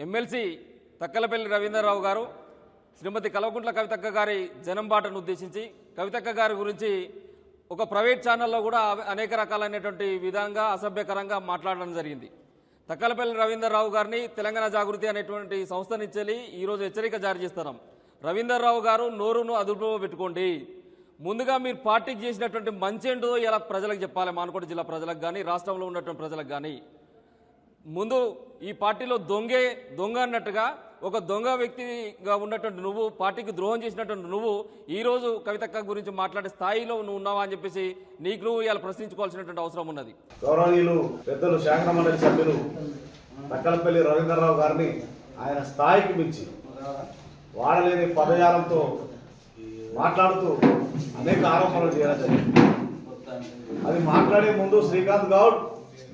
MLC Takkalapalli Ravindra Rao గారు శ్రీమతి కల్వకుంట్ల కవితక్క గారి జనంబాటను ఉద్దేశించి కవితక్క గారి గురించి ఒక ప్రైవేట్ ఛానల్లో కూడా అనేక రకాలైనటువంటి విధంగా అసభ్యకరంగా మాట్లాడడం జరిగింది. తక్కలపల్లి రవీంద్రరావు గారిని తెలంగాణ జాగృతి అనేటువంటి సంస్థ నుంచి ఈరోజు హెచ్చరిక జారీ చేస్తున్నాం. రవీంద్రరావు గారు నోరును అదుపులో పెట్టుకోండి. ముందుగా మీరు పార్టీకి చేసినటువంటి మంచి ఏంటో ఇలా ప్రజలకు చెప్పాలి. మానకోట జిల్లా ప్రజలకు కానీ రాష్ట్రంలో ఉన్నటువంటి ప్రజలకు కానీ ముందు ఈ పార్టీలో దొంగ అన్నట్టుగా ఒక దొంగ వ్యక్తిగా ఉన్నటువంటి నువ్వు పార్టీకి ద్రోహం చేసినటువంటి నువ్వు ఈరోజు కవితక్క గురించి మాట్లాడే స్థాయిలో నువ్వు ఉన్నావా అని చెప్పేసి నీకు నువ్వు ఇలా ప్రశ్నించుకోవాల్సినటువంటి అవసరం ఉన్నది. గౌరవనీయులు పెద్దలు శాసన మండలి సభ్యులు తక్కలపల్లి రవీంద్రరావు గారిని ఆయన స్థాయికి మించి వాడలేని పదజాలంతో మాట్లాడుతూ అనేక ఆరోపణలు చేయడం జరిగింది. అది మాట్లాడే ముందు శ్రీకాంత్ గౌడ్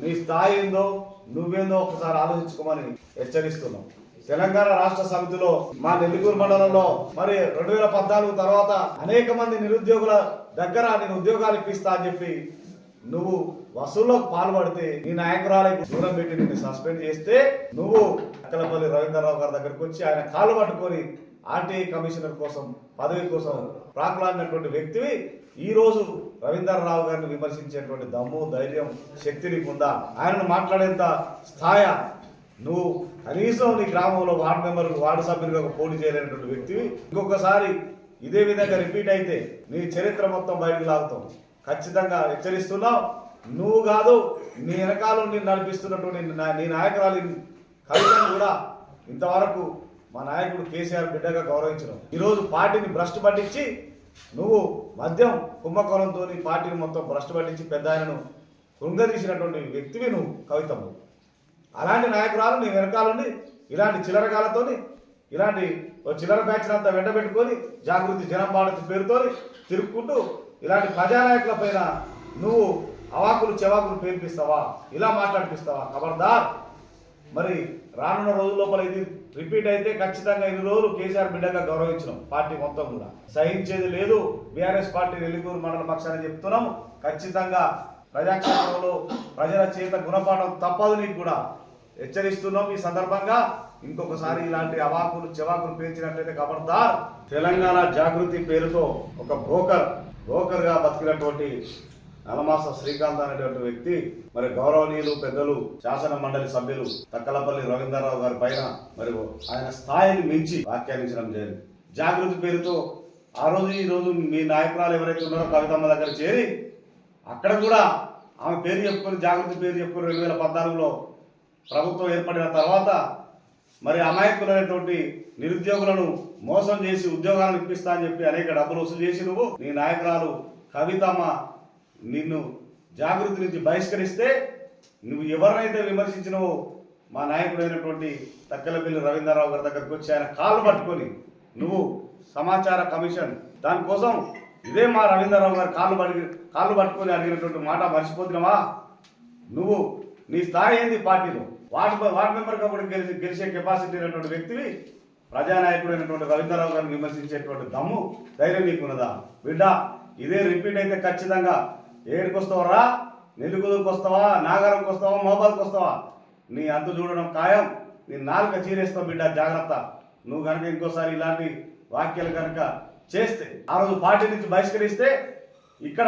నీ స్థాయి ఏందో నువ్వేందో ఒకసారి ఆలోచించుకోమని హెచ్చరిస్తున్నాం. తెలంగాణ రాష్ట్ర సమితిలో మా నెల్లికూరు మండలంలో మరి 2014 తర్వాత అనేక మంది నిరుద్యోగుల దగ్గర నేను ఉద్యోగాలు ఇప్పిస్తా అని చెప్పి నువ్వు వసూళ్లకు పాల్పడితే నీ నాయకురాలకు దూరం పెట్టి నిన్ను సస్పెండ్ చేస్తే నువ్వు తక్కలపల్లి రవీంద్రరావు గారి దగ్గరికి వచ్చి ఆయన కాలు పట్టుకొని ఆర్టీఐ కమిషనర్ కోసం పదవి కోసం ప్రాకులాడినటువంటి వ్యక్తివి ఈ రోజు రవీంద్రరావు గారిని విమర్శించేటువంటి దమ్ము ధైర్యం శక్తి నీకుందా? ఆయనను మాట్లాడేంత స్థాయి నువ్వు కనీసం నీ గ్రామంలో వార్డు సభ్యులుగా పోటీ చేయలేనటువంటి వ్యక్తివి. ఇంకొకసారి ఇదే విధంగా రిపీట్ అయితే నీ చరిత్ర మొత్తం బయటకు లాగుతాం. ఖచ్చితంగా హెచ్చరిస్తున్నావు. నువ్వు కాదు నీ వెనకాల నడిపిస్తున్నటువంటి నీ నాయకురాలు కవితను కూడా ఇంతవరకు మా నాయకుడు కేసీఆర్ బిడ్డగా గౌరవించడం. ఈరోజు పార్టీని భ్రష్టు పట్టించి నువ్వు మద్యం కుంభకోణంతో పార్టీని మొత్తం భ్రష్టు పట్టించి పెద్ద ఆయనను కృంగదీసినటువంటి వ్యక్తివి నువ్వు కవితము. అలాంటి నాయకురాలు నీ వెనకాలండి ఇలాంటి చిల్లరగాలతో ఇలాంటి చిల్లర బ్యాచ్ అంతా వెంటబెట్టుకొని జాగృతి జనంబాట పేరుతో తిరుక్కుంటూ ఇలాంటి ప్రజానాయకుల పైన నువ్వు అవాకులు చెవాకులు పేర్పిస్తావా? ఇలా మాట్లాడిపిస్తావా? ఖబర్దార్. మరి రానున్న రోజుల లోపల ఇది రిపీట్ అయితే ఖచ్చితంగా ఇన్ని రోజులు కేసీఆర్ బిడ్డగా గౌరవించడం పార్టీ మొత్తం కూడా సహించేది లేదు. బీఆర్ఎస్ పార్టీ నెల్లికూరు మండల పక్షాన్ని చెప్తున్నాం. ఖచ్చితంగా ప్రజాక్షేత్రంలో ప్రజల చేత గుణపాఠం తప్పదు నీకు కూడా హెచ్చరిస్తున్నాం. ఈ సందర్భంగా ఇంకొకసారి ఇలాంటి అవాకులు చెవాకులు పేర్చినట్లయితే ఖబర్దార్. తెలంగాణ జాగృతి పేరుతో ఒక బ్రోకర్గా బతికినటువంటి నలమాస శ్రీకాంత్ అనేటువంటి వ్యక్తి మరి గౌరవనీయులు పెద్దలు శాసన మండలి సభ్యులు తక్కలపల్లి రవీంద్రరావు గారి పైన మరి ఆయన స్థాయిని మించి వ్యాఖ్యానించడం జరిగింది. జాగృతి పేరుతో ఆ రోజు ఈ రోజు మీ నాయకురాలు ఎవరైతే ఉన్నారో కవితమ్మ దగ్గర చేరి అక్కడ కూడా ఆమె పేరు చెప్పుకొని జాగృతి పేరు చెప్పుకొని 2014లో ప్రభుత్వం ఏర్పడిన తర్వాత మరి అమాయకులైనటువంటి నిరుద్యోగులను మోసం చేసి ఉద్యోగాలను ఇప్పిస్తా అని చెప్పి అనేక డబ్బులు వసూలు చేసి నువ్వు నీ నాయకురాలు కవితమ్మ నిన్ను జాగృతి నుంచి బహిష్కరిస్తే నువ్వు ఎవరినైతే విమర్శించినవో మా నాయకుడైనటువంటి తక్కలపల్లి రవీంద్రరావు గారి దగ్గరకు వచ్చి ఆయన కాళ్ళు పట్టుకొని నువ్వు సమాచార కమిషన్ దానికోసం ఇదే మా రవీంద్రరావు గారు కాళ్ళు పట్టుకొని అడిగినటువంటి మాట మర్చిపోతున్నావా? నువ్వు నీ స్థాయి ఏంది పార్టీలో? వార్డు మెంబర్గా కూడా గెలిచే కెపాసిటీ అయినటువంటి వ్యక్తివి ప్రజానాయకుడైనటువంటి రవీంద్రరావు గారిని విమర్శించేటువంటి దమ్ము ధైర్యం నీకున్నదా? బిడ్డ ఇదే రిపీట్ అయితే ఖచ్చితంగా ఏడుకు వస్తావరా? నెల్లికూరుకు వస్తావా? నాగరంకి వస్తావా? మోబాద్కి వస్తావా? నీ అంతు చూడడం ఖాయం. నీ నాలుక చీరేస్తావు బిడ్డ, జాగ్రత్త. నువ్వు కనుక ఇంకోసారి ఇలాంటి వాక్యాలు కనుక చేస్తే ఆ రోజు పార్టీ నుంచి బహిష్కరిస్తే ఇక్కడ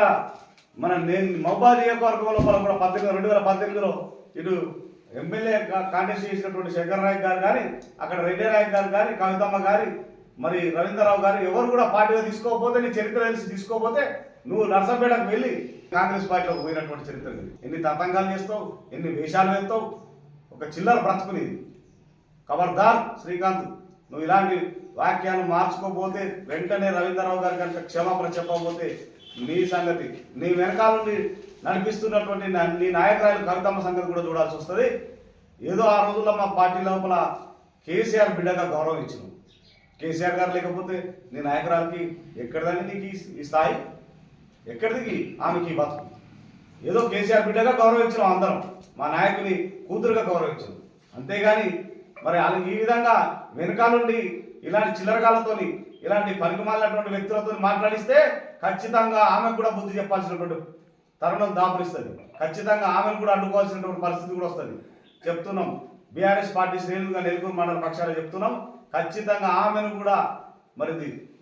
నేను మోబాద్ నియోజకవర్గంలో కూడా 2018లో ఇటు ఎమ్మెల్యే కాంటెస్ట్ చేసినటువంటి శంకర్ నాయక్ గారు కానీ అక్కడ రెడ్డి నాయక్ గారు కానీ కవితమ్మ గారి మరి రవీంద్రరావు గారు ఎవరు కూడా పార్టీలో తీసుకోకపోతే నీ చరిత్ర తెలిసి తీసుకోకపోతే నువ్వు నర్సంపేటకు వెళ్ళి కాంగ్రెస్ పార్టీలోకి పోయినటువంటి చరిత్ర ఎన్ని తతంగాలు చేస్తావు, ఎన్ని వేషాలు వేస్తావు, ఒక చిల్లర బ్రతుకునేది. ఖబర్దార్ శ్రీకాంత్, నువ్వు ఇలాంటి వాక్యాలు మార్చుకోకపోతే వెంటనే రవీంద్రరావు గారు కనుక క్షమాపణ చెప్పకపోతే నీ సంగతి నీ వెనకాల నుండి నడిపిస్తున్నటువంటి నీ నాయకురాలు కవితమ్మ సంగతి కూడా చూడాల్సి వస్తుంది. ఏదో ఆ రోజుల్లో మా పార్టీ లోపల కేసీఆర్ బిడ్డగా గౌరవించను. కేసీఆర్ గారు లేకపోతే నీ నాయకురాలకి ఎక్కడదని నీకు ఈ స్థాయి ఎక్కడికి ఆమెకి బతుకు? ఏదో కేసీఆర్ బిడ్డగా గౌరవించడం అందరం, మా నాయకుని కూతురుగా గౌరవించడం. అంతేగాని మరి ఈ విధంగా వెనకాలండి ఇలాంటి చిల్లరగాలతో ఇలాంటి పనికిమాలినటువంటి వ్యక్తులతో మాట్లాడిస్తే ఖచ్చితంగా ఆమెకు కూడా బుద్ధి చెప్పాల్సినటువంటి తరుణం దాపురిస్తుంది. ఖచ్చితంగా ఆమెను కూడా అడ్డుకోవాల్సినటువంటి పరిస్థితి కూడా వస్తుంది. చెప్తున్నాం, బీఆర్ఎస్ పార్టీ శ్రేణులుగా నెల్లూరు మండల పక్షాలు చెప్తున్నాం. ఖచ్చితంగా ఆమెను కూడా మరి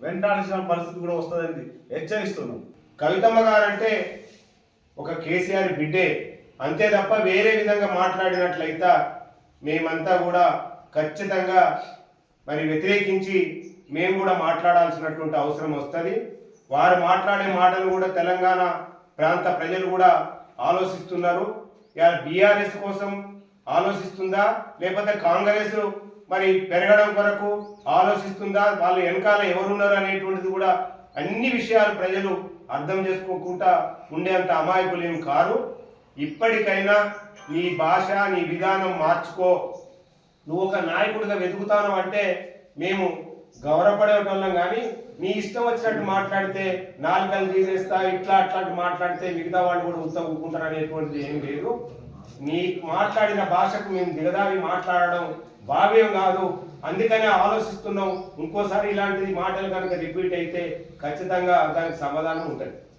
వెంటాడాల్సిన పరిస్థితి కూడా వస్తుందని హెచ్చరిస్తున్నాం. కవితమ్మ గారంటే ఒక కేసీఆర్ బిడ్డే, అంతే తప్ప వేరే విధంగా మాట్లాడినట్లయితే మేమంతా కూడా ఖచ్చితంగా మరి వ్యతిరేకించి మేము కూడా మాట్లాడాల్సినటువంటి అవసరం వస్తుంది. వారు మాట్లాడే మాటలు కూడా తెలంగాణ ప్రాంత ప్రజలు కూడా ఆలోచిస్తున్నారు. ఇవాళ బీఆర్ఎస్ కోసం ఆలోచిస్తుందా, లేకపోతే కాంగ్రెస్ మరి పెరగడం కొరకు ఆలోచిస్తుందా, వాళ్ళు వెనకాల ఎవరున్నారు అనేటువంటిది కూడా అన్ని విషయాలు ప్రజలు అర్థం చేసుకోకుండా ఉండేంత అమాయకులు ఏం కారు. ఇప్పటికైనా నీ భాష నీ విధానం మార్చుకో. నువ్వు ఒక నాయకుడిగా వెతుకుతాను అంటే మేము గౌరవపడేటోళ్ళం, కానీ నీ ఇష్టం వచ్చినట్టు మాట్లాడితే నాలుగలు తీసేస్తా ఇట్లా అట్లాంటి మాట్లాడితే మిగతా వాళ్ళు కూడా ఉత్తకుంటారు అనేటువంటిది ఏం లేదు. నీ మాట్లాడిన భాషకు మేము దిగదారి మాట్లాడడం భావ్యం కాదు. అందుకనే ఆలోచిస్తున్నాం. ఇంకోసారి ఇలాంటి మాటలు కనుక రిపీట్ అయితే ఖచ్చితంగా దానికి సమాధానం ఉంటుంది.